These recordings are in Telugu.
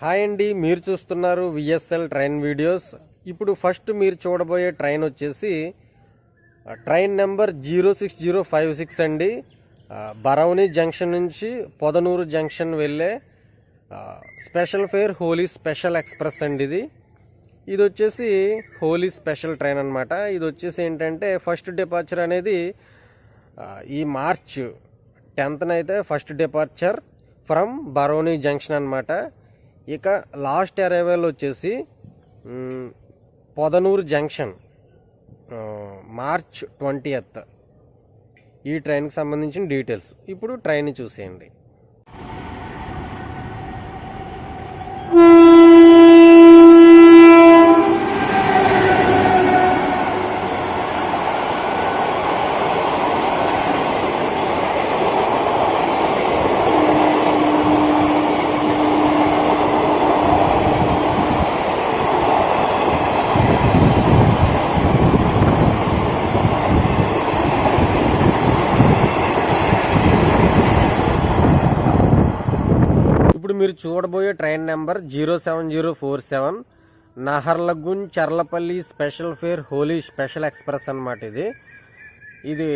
హాయ్ అండి, మీరు చూస్తున్నారు విఎస్ఎల్ ట్రైన్ వీడియోస్. ఇప్పుడు ఫస్ట్ మీరు చూడబోయే ట్రైన్ వచ్చేసి ట్రైన్ నెంబర్ 06056 అండి. బరౌని జంక్షన్ నుంచి పొదనూరు జంక్షన్ వెళ్ళే special fare Holi special express అండి. ఇది వచ్చేసి హోలీ స్పెషల్ ట్రైన్ అనమాట. ఇది వచ్చేసి ఏంటంటే ఫస్ట్ డిపార్చర్ అనేది ఈ మార్చ్ 10th అయితే first departure from Barauni junction అనమాట. ఇక లాస్ట్ అరైవల్ వచ్చేసి పొదనూరు జంక్షన్ మార్చ్ 20th. ఈ ట్రైన్కి సంబంధించిన డీటెయిల్స్ ఇప్పుడు ట్రైన్ చూసేయండి. ఇప్పుడు మీరు చూడబోయే train number 07047 Naharlagun Cherlapalli special fare Holi special express అనమాట. ఇది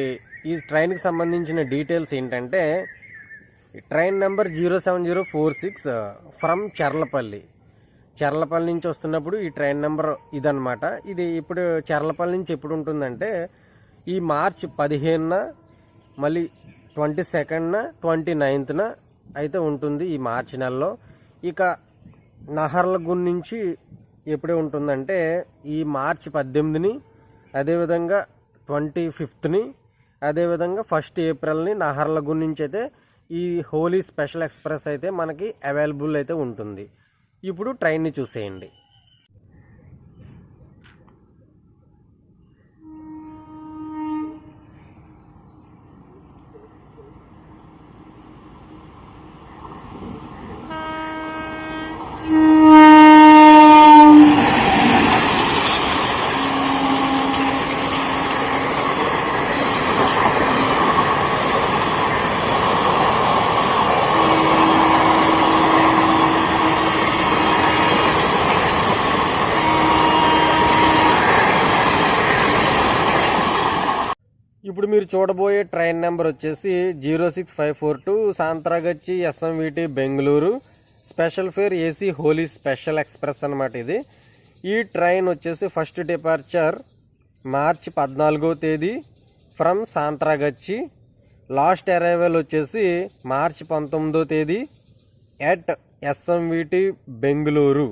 ఈ ట్రైన్కి సంబంధించిన డీటెయిల్స్ ఏంటంటే ట్రైన్ నెంబర్ 07046 ఫ్రమ్ చర్లపల్లి నుంచి వస్తున్నప్పుడు ఈ ట్రైన్ నెంబర్ ఇదనమాట. ఇది ఇప్పుడు చర్లపల్లి నుంచి ఎప్పుడు ఉంటుందంటే ఈ మార్చ్ 15న మళ్ళీ 22nd 29th అయితే ఉంటుంది ఈ మార్చి నెలలో. ఇక నహర్లగున్ నుంచి ఎప్పుడే ఉంటుందంటే ఈ మార్చి 18ని, అదేవిధంగా 25th, అదేవిధంగా 1st April నహర్లగున్ నుంచి అయితే ఈ హోలీ స్పెషల్ ఎక్స్ప్రెస్ అయితే మనకి అవైలబుల్ అయితే ఉంటుంది. ఇప్పుడు ట్రైన్ని చూసేయండి. ఇప్పుడు మీరు చూడబోయే ట్రైన్ నెంబర్ వచ్చేసి 06542 Santragachi SMVT Bengaluru special fare AC Holi special express అనమాట. ఈ ట్రైన్ వచ్చేసి ఫస్ట్ డిపార్చర్ మార్చి 14వ తేదీ ఫ్రమ్ సాంత్రాగచ్చి. లాస్ట్ అరైవల్ వచ్చేసి మార్చి 19వ తేదీ ఎట్ ఎస్ఎంవిటి బెంగళూరు.